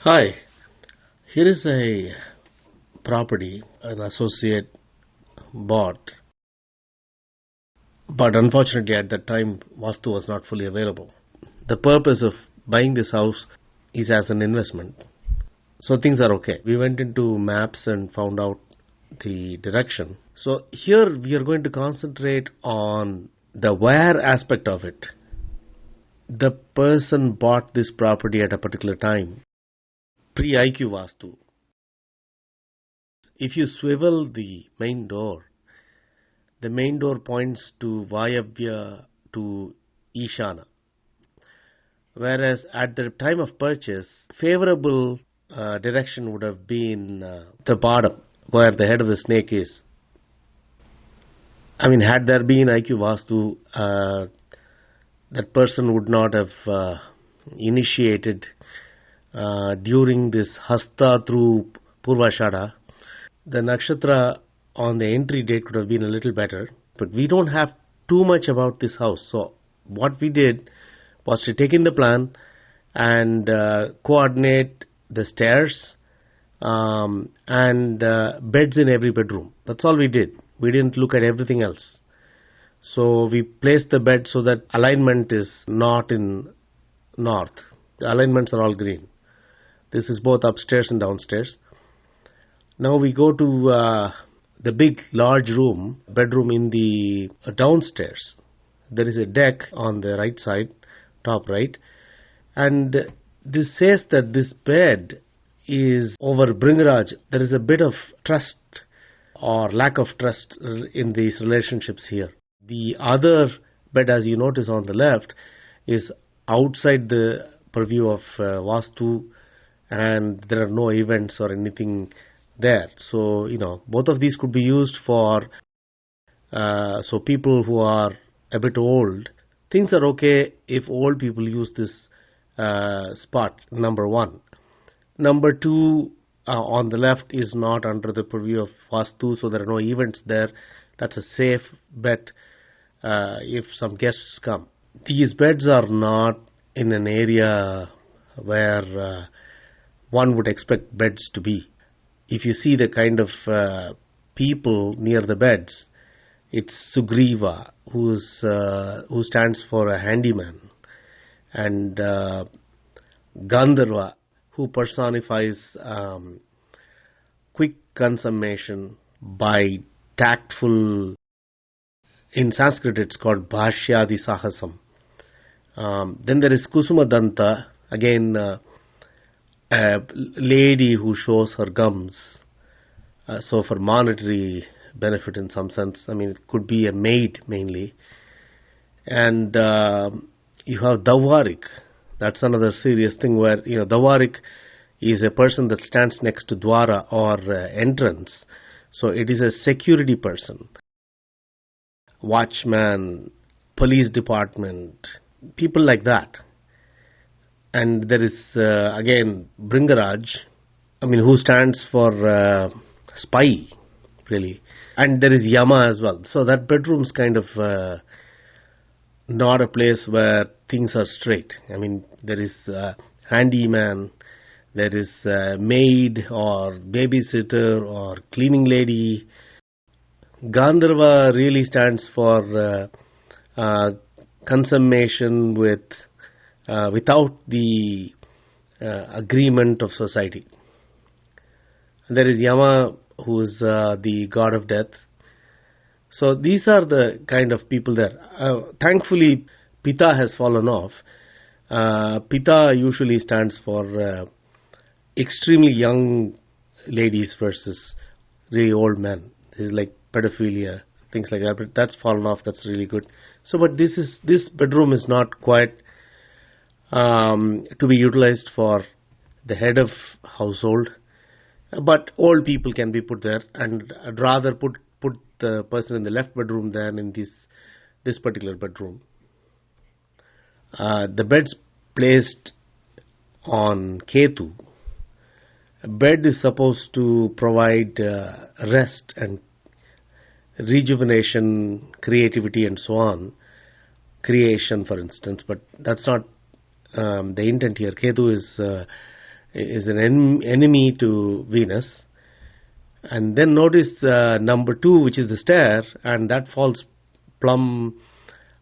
Hi, here is a property an associate bought, but unfortunately at that time Vastu was not fully available. The purpose of buying this house is as an investment. So things are okay. We went into maps and found out the direction. So here we are going to concentrate on the where aspect of it. The person bought this property at a particular time, pre-IQ Vastu. If you swivel the main door points to Vayavya to Ishana. Whereas at the time of purchase, favorable direction would have been the bottom, where the head of the snake is. I mean, had there been IQ Vastu, that person would not have initiated during this Hasta through Purvashada. The nakshatra on the entry date could have been a little better, but we don't have too much about this house. So what we did was to take in the plan and coordinate the stairs and beds in every bedroom. That's all we did. We didn't look at everything else. So we placed the bed so that alignment is not in north. The alignments are all green. This is both upstairs and downstairs. Now we go to the big large bedroom in the downstairs. There is a deck on the right side, top right, and this says that this bed is over Bringaraj. There is a bit of trust or lack of trust in these relationships here. The other bed, as you notice on the left, is outside the purview of Vastu, and there are no events or anything there. So, both of these could be used for so people who are a bit old. Things are okay if old people use this spot, number one. Number two, on the left is not under the purview of Vastu, so there are no events there. That's a safe bet if some guests come. These beds are not in an area where one would expect beds to be. If you see the kind of people near the beds, it's Sugriva, who stands for a handyman, and Gandharva, who personifies quick consummation by tactful. In Sanskrit, it's called Bhashyadi Sahasam. Then there is Kusumadanta, again a lady who shows her gums, so for monetary benefit in some sense. I mean, it could be a maid mainly. And you have Davarik. That's another serious thing where, Davarik is a person that stands next to Dwara or entrance. So it is a security person. Watchman, police department, people like that. And there is, again, Bringaraj, who stands for spy, really. And there is Yama as well. So that bedroom's kind of not a place where things are straight. There is handyman, there is maid or babysitter or cleaning lady. Gandharva really stands for consummation without the agreement of society. And there is Yama, who is the god of death. So these are the kind of people there. Thankfully, Pita has fallen off. Pita usually stands for extremely young ladies versus really old men. This is like pedophilia, things like that. But that's fallen off. That's really good. So, but this bedroom is not quite to be utilized for the head of household, but old people can be put there, and I'd rather put the person in the left bedroom than in this particular bedroom. The bed's placed on Ketu. A bed is supposed to provide rest and rejuvenation, creativity and so on, creation for instance, but that's not the intent here. Ketu is is an enemy to Venus. And then notice number 2, which is the stair, and that falls plumb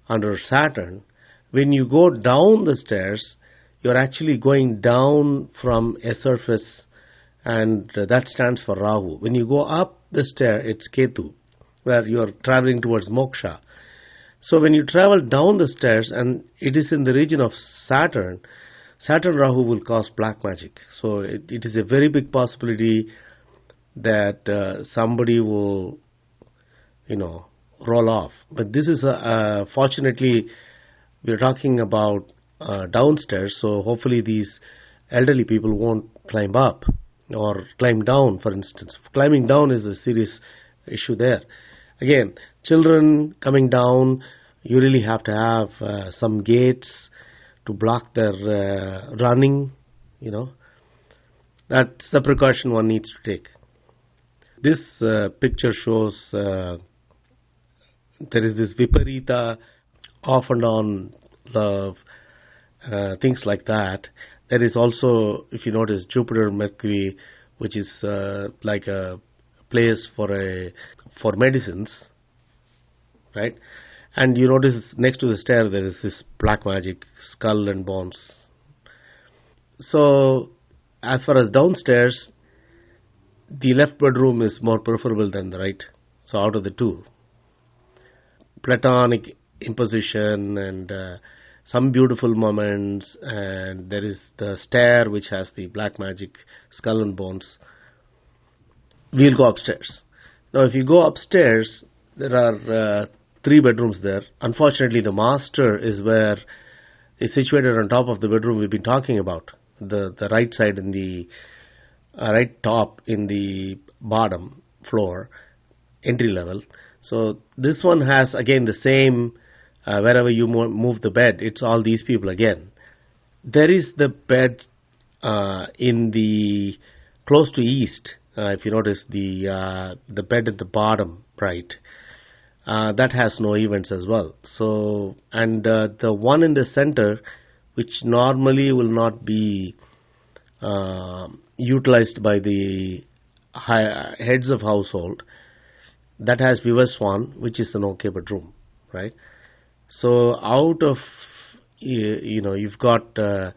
under Saturn. When you go down the stairs, you're actually going down from a surface, and that stands for Rahu. When you go up the stair, it's Ketu, where you're traveling towards moksha. So when you travel down the stairs and it is in the region of Saturn, Saturn Rahu will cause black magic. So it is a very big possibility that somebody will, roll off. But this is, fortunately, we're talking about downstairs, so hopefully these elderly people won't climb up or climb down, for instance. Climbing down is a serious issue there. Again, children coming down, you really have to have some gates to block their running, That's the precaution one needs to take. This picture shows there is this Viparita, off and on love, things like that. There is also, if you notice, Jupiter, Mercury, which is like a place for medicines, right? And you notice next to the stair there is this black magic, skull and bones. So as far as downstairs, the left bedroom is more preferable than the right. So out of the two, Platonic imposition and some beautiful moments, and there is the stair which has the black magic, skull and bones. We'll go upstairs. Now if you go upstairs, there are 3 bedrooms there. Unfortunately, the master is situated on top of the bedroom we've been talking about, the right side in the right top in the bottom floor, entry level. So this one has again the same, wherever you move the bed, it's all these people again. There is the bed in the close to east. If you notice the bed at the bottom right, that has no events as well. So, and the one in the center, which normally will not be utilized by the heads of household, that has Vivaswan, which is an okay bedroom, right? So out of, you've got 5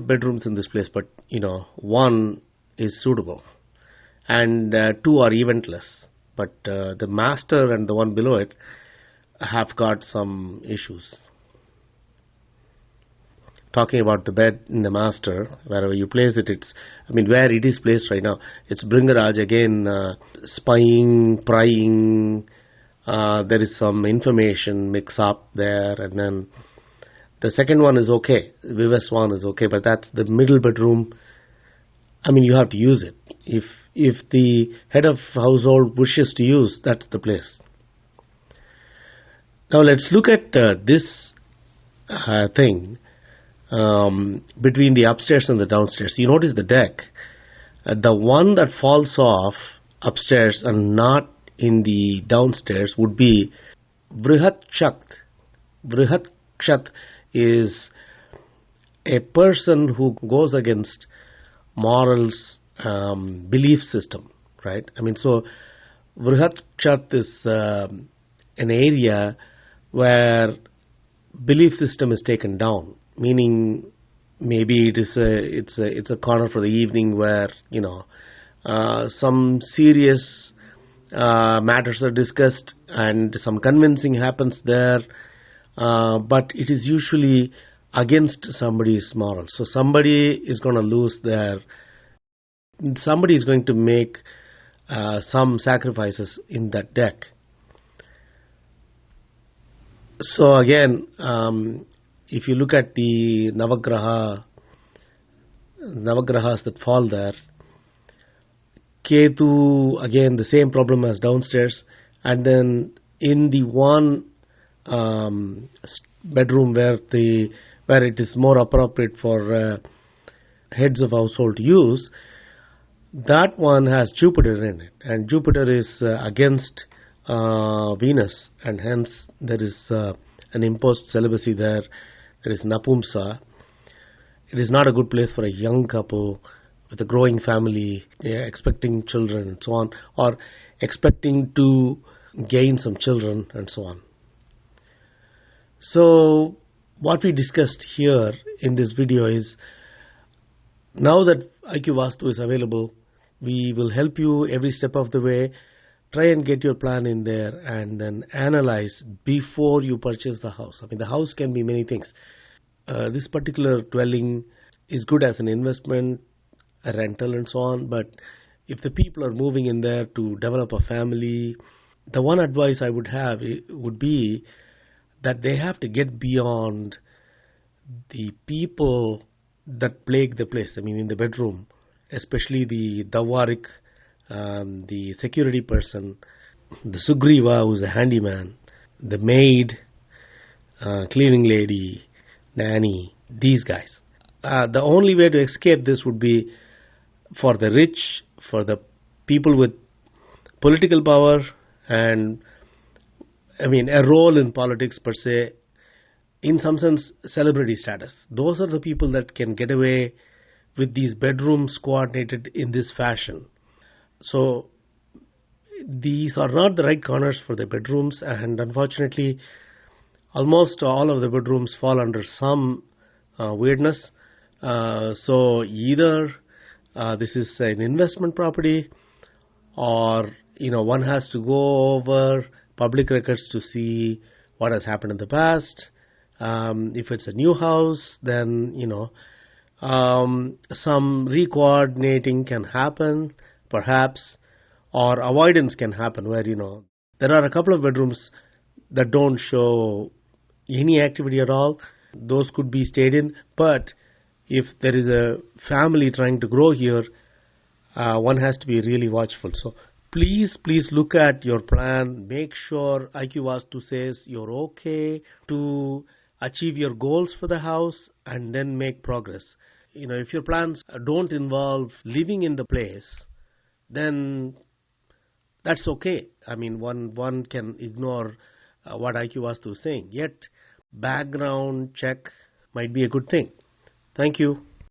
bedrooms in this place, but, 1 is suitable and 2 are eventless. But the master and the one below it have got some issues. Talking about the bed in the master, wherever you place it, where it is placed right now, it's Bringaraj again, spying, prying, there is some information mix up there, and then the second one is okay, Vivaswan is okay, but that's the middle bedroom. You have to use it. If the head of household wishes to use, that's the place. Now let's look at this thing between the upstairs and the downstairs. You notice the deck. The one that falls off upstairs and not in the downstairs would be Vrihat Kshat. Vrihat Kshat is a person who goes against morals, belief system, right? So Vrihat Kshat is an area where belief system is taken down, meaning maybe it's a corner for the evening where some serious matters are discussed and some convincing happens there, but it is usually against somebody's morals. So somebody is going to somebody is going to make some sacrifices in that deck. So again, if you look at the Navagrahas that fall there, Ketu, again the same problem as downstairs, and then in the one bedroom where it is more appropriate for heads of household to use, that one has Jupiter in it, and Jupiter is against Venus, and hence there is an imposed celibacy there. There is Napumsa. It is not a good place for a young couple with a growing family, expecting children and so on, or expecting to gain some children and so on. So what we discussed here in this video is, now that IQ Vastu is available, we will help you every step of the way. Try and get your plan in there and then analyze before you purchase the house. I mean, the house can be many things. This particular dwelling is good as an investment, a rental and so on, but if the people are moving in there to develop a family, the one advice I would have would be that they have to get beyond the people that plague the place. I mean, in the bedroom, especially the Dawarik, the security person, the Sugriva, who's a handyman, the maid, cleaning lady, nanny, these guys. The only way to escape this would be for the rich, for the people with political power and, I mean, a role in politics per se, in some sense, celebrity status. Those are the people that can get away with these bedrooms coordinated in this fashion. So these are not the right corners for the bedrooms, and unfortunately almost all of the bedrooms fall under some weirdness. So either this is an investment property, or one has to go over public records to see what has happened in the past. If it's a new house, then some re-coordinating can happen, perhaps, or avoidance can happen where there are a couple of bedrooms that don't show any activity at all. Those could be stayed in, but if there is a family trying to grow here, one has to be really watchful. So please look at your plan. Make sure IQ Vastu says you're okay to achieve your goals for the house, and then make progress. If your plans don't involve living in the place, then that's okay. I mean, one can ignore what IQ Vastu is saying. Yet, background check might be a good thing. Thank you.